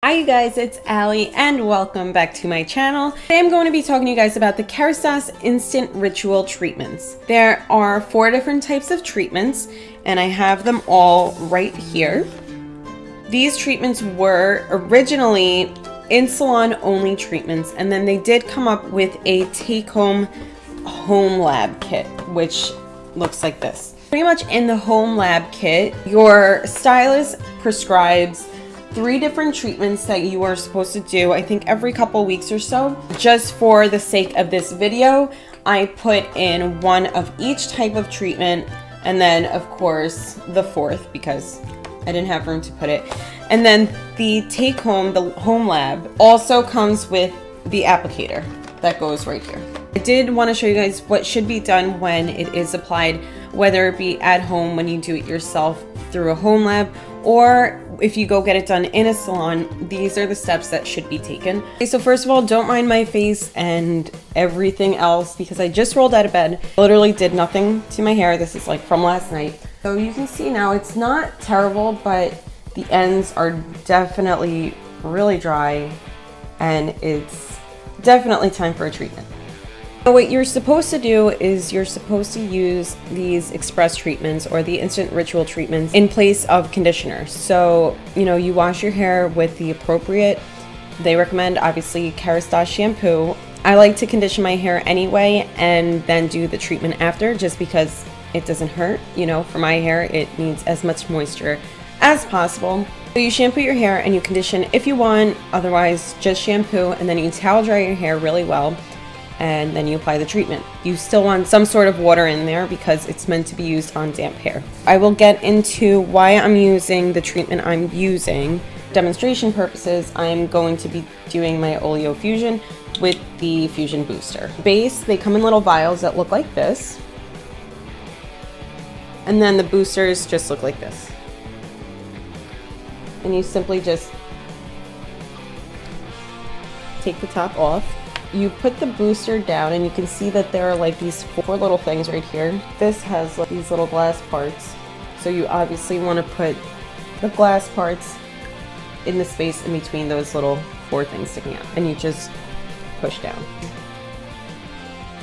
Hi you guys, it's Allie and welcome back to my channel. Today I'm going to be talking to you guys about the Kerastase instant ritual treatments. There are 4 different types of treatments and I have them all right here. These treatments were originally in-salon only treatments, and then they did come up with a take-home home lab kit, which looks like this. Pretty much in the home lab kit, your stylist prescribes 3 different treatments that you are supposed to do, I think every couple weeks or so. Just for the sake of this video, I put in 1 of each type of treatment, and then of course the 4th because I didn't have room to put it. And then the take home, the home lab, also comes with the applicator that goes right here. I did want to show you guys what should be done when it is applied, whether it be at home when you do it yourself through a home lab, or if you go get it done in a salon. These are the steps that should be taken. Okay, so first of all, don't mind my face and everything else because I just rolled out of bed. I literally did nothing to my hair. This is like from last night. So you can see now it's not terrible, but the ends are definitely really dry and it's definitely time for a treatment. So what you're supposed to do is you're supposed to use these express treatments or the instant ritual treatments in place of conditioner. So, you know, you wash your hair with the appropriate, they recommend obviously Kerastase shampoo. I like to condition my hair anyway and then do the treatment after just because it doesn't hurt. You know, for my hair, it needs as much moisture as possible. So you shampoo your hair and you condition if you want, otherwise just shampoo, and then you towel dry your hair really well. And then you apply the treatment. You still want some sort of water in there because it's meant to be used on damp hair. I will get into why I'm using the treatment I'm using. Demonstration purposes, I'm going to be doing my Oleo Fusion with the Fusion Booster. Base, they come in little vials that look like this. And then the boosters just look like this. And you simply just take the top off. You put the booster down and you can see that there are like these 4 little things right here. This has like these little glass parts. So you obviously want to put the glass parts in the space in between those little 4 things sticking out. And you just push down.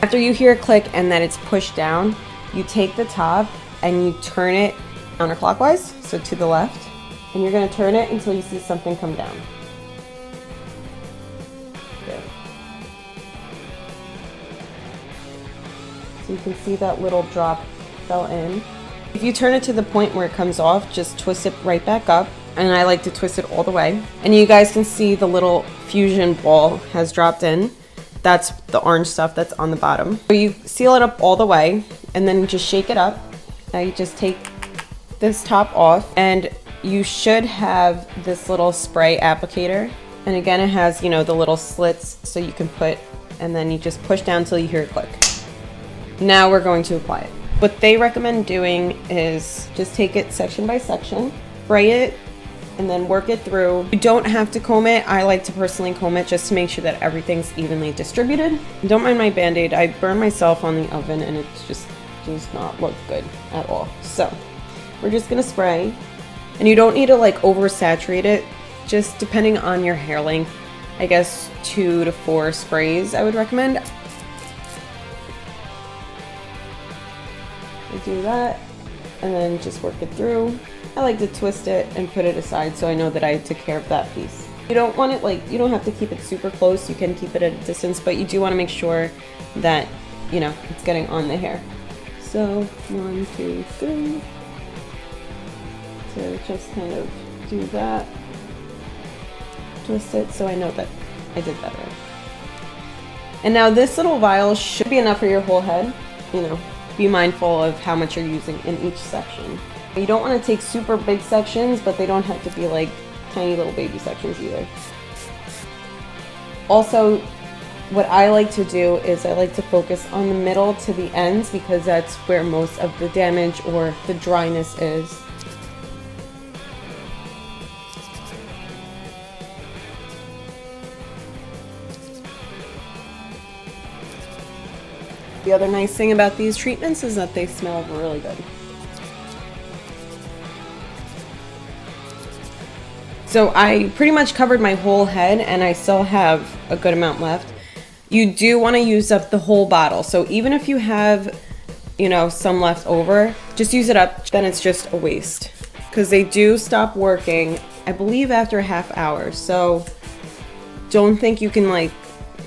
After you hear a click and that it's pushed down, you take the top and you turn it counterclockwise, so to the left. And you're going to turn it until you see something come down. So you can see that little drop fell in. If you turn it to the point where it comes off, just twist it right back up. And I like to twist it all the way. And you guys can see the little fusion ball has dropped in. That's the orange stuff that's on the bottom. So you seal it up all the way and then just shake it up. Now you just take this top off and you should have this little spray applicator. And again, it has, you know, the little slits so you can put, and then you just push down until you hear it click. Now we're going to apply it. What they recommend doing is just take it section by section, spray it, and then work it through. You don't have to comb it. I like to personally comb it just to make sure that everything's evenly distributed. Don't mind my band-aid. I burned myself on the oven and it just does not look good at all. So we're just gonna spray, and you don't need to like oversaturate it. Just depending on your hair length, I guess 2 to 4 sprays I would recommend. Do that and then just work it through. I like to twist it and put it aside so I know that I took care of that piece. You don't want it like, you don't have to keep it super close, you can keep it at a distance, but you do want to make sure that, you know, it's getting on the hair. So 1, 2, 3. So just kind of do that, twist it so I know that I did that right. And now this little vial should be enough for your whole head, you know. Be mindful of how much you're using in each section. You don't want to take super big sections, but they don't have to be like tiny little baby sections either. Also, what I like to do is I like to focus on the middle to the ends because that's where most of the damage or the dryness is. The other nice thing about these treatments is that they smell really good. So I pretty much covered my whole head and I still have a good amount left. You do want to use up the whole bottle. So even if you have, you know, some left over, just use it up. Then it's just a waste because they do stop working, I believe, after a half hour. So don't think you can like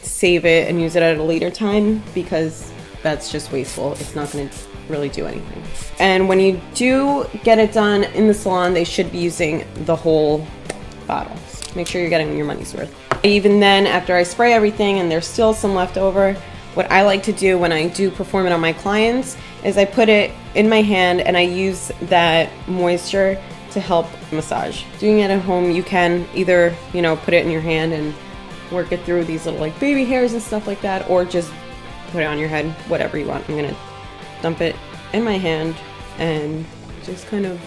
save it and use it at a later time because that's just wasteful. It's not going to really do anything. And when you do get it done in the salon, they should be using the whole bottle. Make sure you're getting your money's worth. Even then, after I spray everything and there's still some left over, what I like to do when I do perform it on my clients is I put it in my hand and I use that moisture to help massage. Doing it at home, you can either, you know, put it in your hand and work it through these little like baby hairs and stuff like that, or just put it on your head, whatever you want. I'm gonna dump it in my hand and just kind of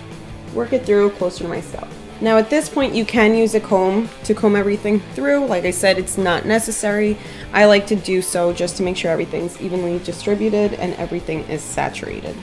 work it through closer to my scalp. Now at this point you can use a comb to comb everything through. Like I said, it's not necessary. I like to do so just to make sure everything's evenly distributed and everything is saturated.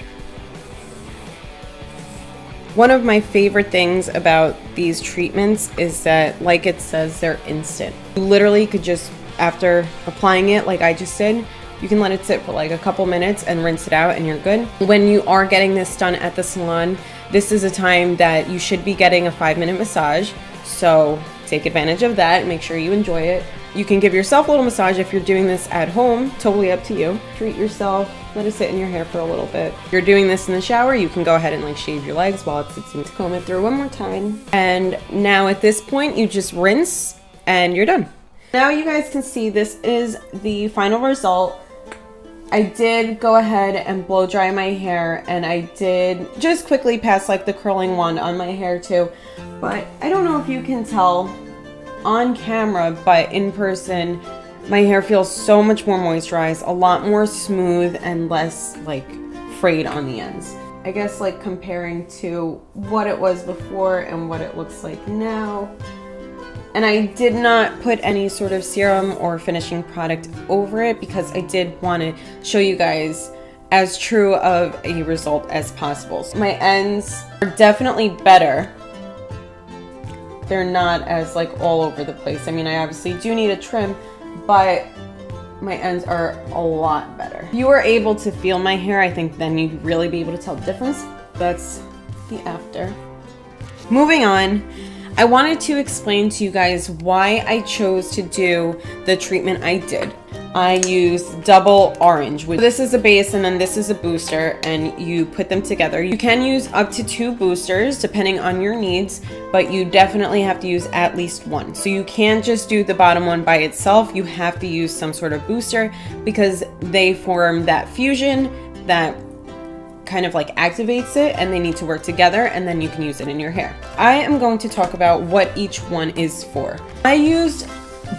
One of my favorite things about these treatments is that, like it says, they're instant. You literally could just, after applying it like I just did, you can let it sit for like a couple minutes and rinse it out and you're good. When you are getting this done at the salon, this is a time that you should be getting a 5-minute massage. So take advantage of that, make sure you enjoy it. You can give yourself a little massage if you're doing this at home, totally up to you. Treat yourself, let it sit in your hair for a little bit. If you're doing this in the shower, you can go ahead and like shave your legs while it sits in. Comb it through one more time. And now at this point, you just rinse and you're done. Now you guys can see this is the final result. I did go ahead and blow dry my hair and I did just quickly pass like the curling wand on my hair too. But I don't know if you can tell on camera, but in person, my hair feels so much more moisturized, a lot more smooth and less like frayed on the ends. I guess like comparing to what it was before and what it looks like now. And I did not put any sort of serum or finishing product over it because I did want to show you guys as true of a result as possible. So my ends are definitely better. They're not as like all over the place. I mean, I obviously do need a trim, but my ends are a lot better. If you are able to feel my hair, I think then you'd really be able to tell the difference. That's the after. Moving on. I wanted to explain to you guys why I chose to do the treatment I did. I used double orange. This is a base and then this is a booster and you put them together. You can use up to 2 boosters depending on your needs, but you definitely have to use at least 1. So you can't just do the bottom one by itself. You have to use some sort of booster because they form that fusion that kind of like activates it and they need to work together and then you can use it in your hair. I am going to talk about what each one is for. I used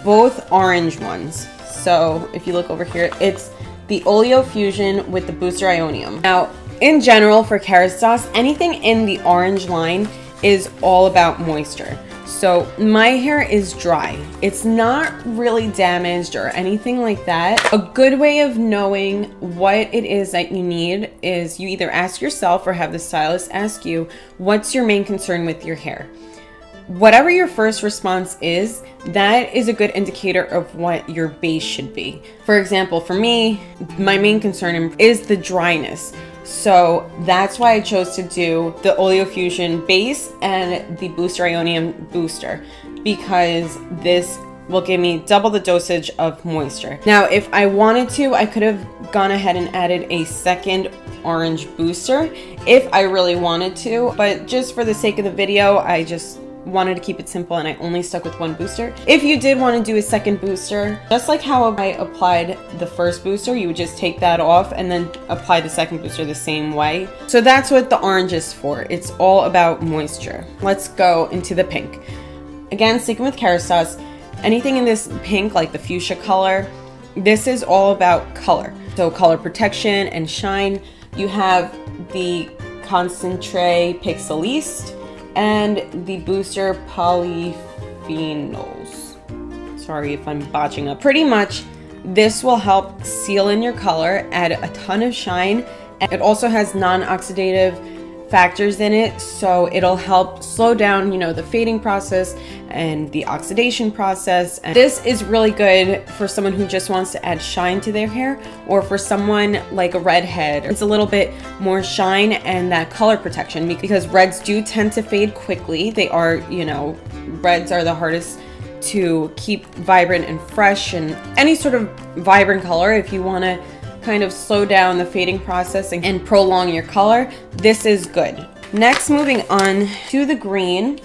both orange ones. So if you look over here, it's the Oleo Fusion with the Booster Ionium. Now, in general for Kerastase, anything in the orange line is all about moisture. So my hair is dry. It's not really damaged or anything like that. A good way of knowing what it is that you need is you either ask yourself or have the stylist ask you, what's your main concern with your hair? Whatever your first response is, that is a good indicator of what your base should be. For example, for me, my main concern is the dryness. So that's why I chose to do the Oleo Fusion base and the Booster Ionium booster, because this will give me double the dosage of moisture. Now, if I wanted to, I could have gone ahead and added a second orange booster if I really wanted to, but just for the sake of the video, I just wanted to keep it simple and I only stuck with 1 booster. If you did want to do a second booster, just like how I applied the first booster, you would just take that off and then apply the second booster the same way. So that's what the orange is for. It's all about moisture. Let's go into the pink. Again, sticking with Kerastase, anything in this pink, like the fuchsia color, this is all about color. So color protection and shine. You have the Concentrate Pixeliste and the Booster Polyphenols. Sorry if I'm botching up. Pretty much, this will help seal in your color, add a ton of shine, and it also has non-oxidative factors in it, so it'll help slow down, you know, the fading process and the oxidation process. And this is really good for someone who just wants to add shine to their hair, or for someone like a redhead. It's a little bit more shine and that color protection, because reds do tend to fade quickly. They are, you know, reds are the hardest to keep vibrant and fresh, and any sort of vibrant color, if you want to kind of slow down the fading process and prolong your color, this is good. Next, moving on to the green,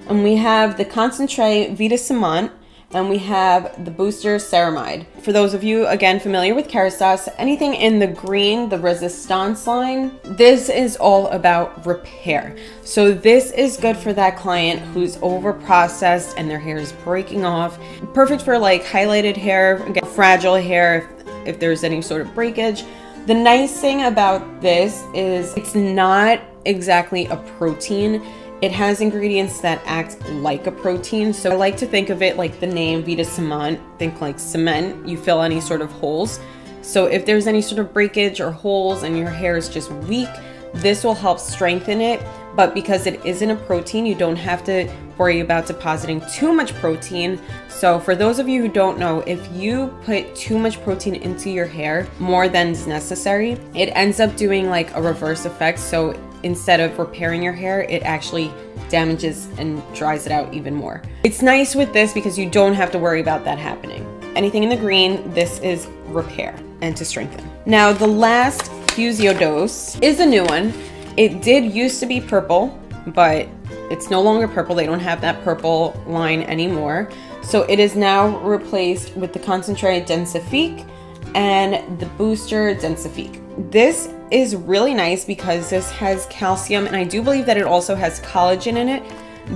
and we have the Concentrate Vita Cement, and we have the Booster Ceramide. For those of you, again, familiar with Kerastase, anything in the green, the Resistance line, this is all about repair. So this is good for that client who's over processed and their hair is breaking off. Perfect for like highlighted hair, again, fragile hair, if there's any sort of breakage. The nice thing about this is it's not exactly a protein. It has ingredients that act like a protein. So I like to think of it like the name Vita Cement. Think like cement, you fill any sort of holes. So if there's any sort of breakage or holes and your hair is just weak, this will help strengthen it. But because it isn't a protein, you don't have to worry about depositing too much protein. So for those of you who don't know, if you put too much protein into your hair, more than is necessary, it ends up doing like a reverse effect. So instead of repairing your hair, it actually damages and dries it out even more. It's nice with this because you don't have to worry about that happening. Anything in the green, this is repair and to strengthen. Now the last Fusio-Dose is a new one. It did used to be purple, but it's no longer purple. They don't have that purple line anymore. So it is now replaced with the Concentrate Densifique and the Booster Densifique. This is really nice because this has calcium, and I do believe that it also has collagen in it.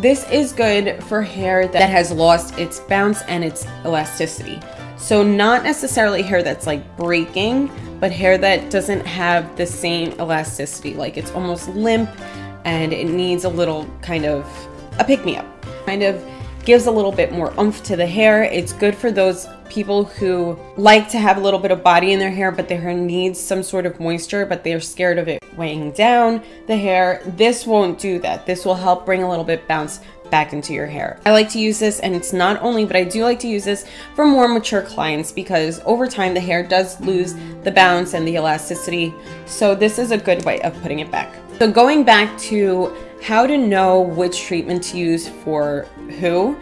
This is good for hair that has lost its bounce and its elasticity. So not necessarily hair that's like breaking, but hair that doesn't have the same elasticity, like it's almost limp and it needs a little kind of a pick-me-up. Kind of gives a little bit more oomph to the hair. It's good for those people who like to have a little bit of body in their hair, but their hair needs some sort of moisture, but they're scared of it weighing down the hair. This won't do that. This will help bring a little bit bounce back into your hair. I like to use this, and it's not only, but I do like to use this for more mature clients because over time the hair does lose the bounce and the elasticity. So this is a good way of putting it back. So going back to how to know which treatment to use for who,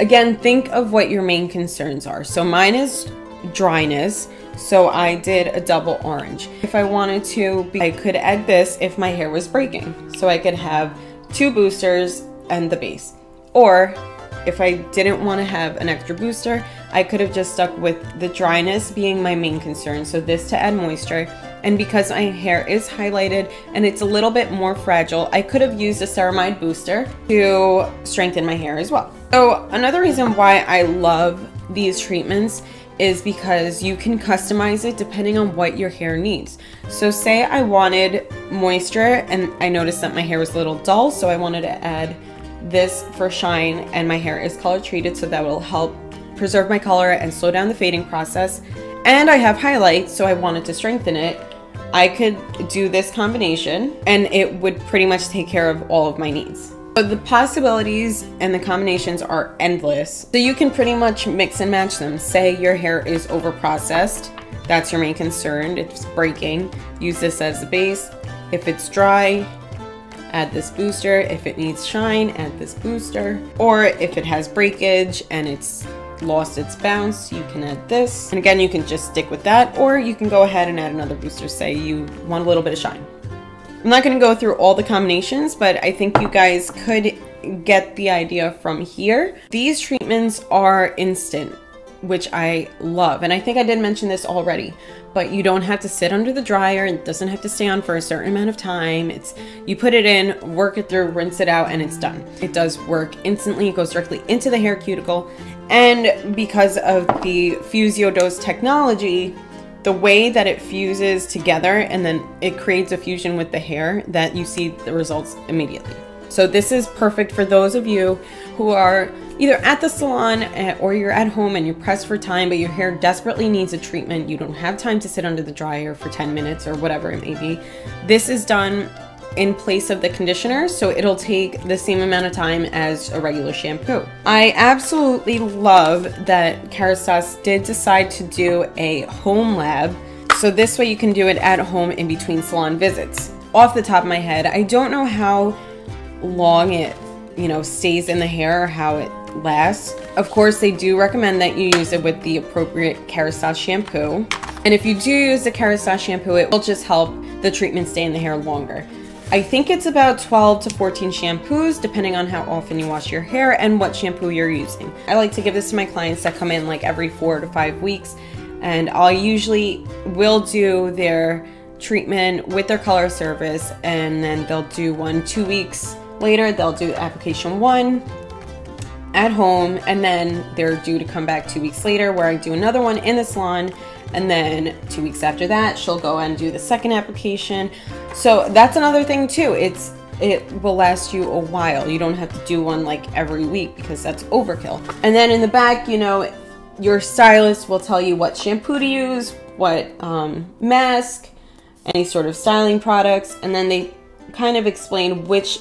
again, think of what your main concerns are. So mine is dryness, so I did a double orange. If I wanted to, I could add this if my hair was breaking. So I could have 2 boosters and the base. Or if I didn't want to have an extra booster, I could have just stuck with the dryness being my main concern. So this to add moisture. And because my hair is highlighted and it's a little bit more fragile, I could have used a ceramide booster to strengthen my hair as well. So another reason why I love these treatments is because you can customize it depending on what your hair needs. So say I wanted moisture and I noticed that my hair was a little dull, so I wanted to add this for shine, and my hair is color treated, so that will help preserve my color and slow down the fading process. And I have highlights, so I wanted to strengthen it. I could do this combination and it would pretty much take care of all of my needs. So the possibilities and the combinations are endless. So you can pretty much mix and match them. Say your hair is over processed, that's your main concern, it's breaking, use this as the base. If it's dry, add this booster. If it needs shine, add this booster. Or if it has breakage and it's lost its bounce, you can add this. And again, you can just stick with that, or you can go ahead and add another booster. Say you want a little bit of shine. I'm not going to go through all the combinations, but I think you guys could get the idea from here. These treatments are instant, which I love. And I think I did mention this already, but you don't have to sit under the dryer. It doesn't have to stay on for a certain amount of time. You put it in, work it through, rinse it out, and it's done. It does work instantly. It goes directly into the hair cuticle. And because of the Fusio-Dose technology, the way that it fuses together and then it creates a fusion with the hair, that you see the results immediately. So this is perfect for those of you who are either at the salon or you're at home and you're pressed for time, but your hair desperately needs a treatment. You don't have time to sit under the dryer for 10 minutes or whatever it may be. This is done in place of the conditioner, so it'll take the same amount of time as a regular shampoo. I absolutely love that Kerastase did decide to do a home lab, so this way you can do it at home in between salon visits. Off the top of my head, I don't know how long it, stays in the hair or how it lasts. Of course, they do recommend that you use it with the appropriate Kerastase shampoo. And if you do use the Kerastase shampoo, it will just help the treatment stay in the hair longer. I think it's about 12 to 14 shampoos, depending on how often you wash your hair and what shampoo you're using. I like to give this to my clients that come in like every 4 to 5 weeks, and I usually will do their treatment with their color service, and then they'll do one 2 weeks later. They'll do application 1 at home, and then they're due to come back 2 weeks later where I do another one in the salon, and then 2 weeks after that she'll go and do the second application. So that's another thing too, it will last you a while. You don't have to do one like every week because that's overkill. And then in the back, your stylist will tell you what shampoo to use, what mask, any sort of styling products, and then they kind of explain which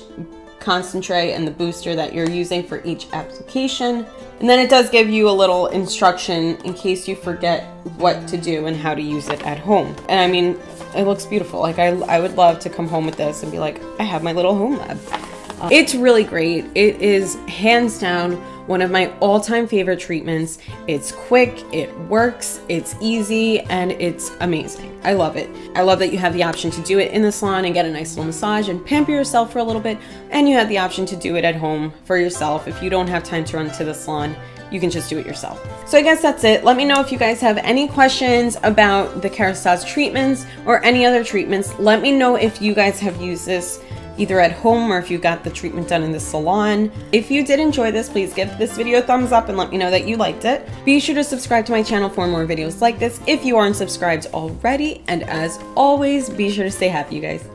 concentrate and the booster that you're using for each application. And then it does give you a little instruction in case you forget what to do and how to use it at home. And I mean, it looks beautiful. Like I would love to come home with this and be like, I have my little home lab. It's really great. It is hands down one of my all-time favorite treatments. It's quick, it works, it's easy, and it's amazing. I love it. I love that you have the option to do it in the salon and get a nice little massage and pamper yourself for a little bit, and you have the option to do it at home for yourself. If you don't have time to run to the salon, you can just do it yourself. So I guess that's it. Let me know if you guys have any questions about the Kerastase treatments or any other treatments. Let me know if you guys have used this either at home or if you got the treatment done in the salon. If you did enjoy this, please give this video a thumbs up and let me know that you liked it. Be sure to subscribe to my channel for more videos like this if you aren't subscribed already. And as always, be sure to stay happy, you guys.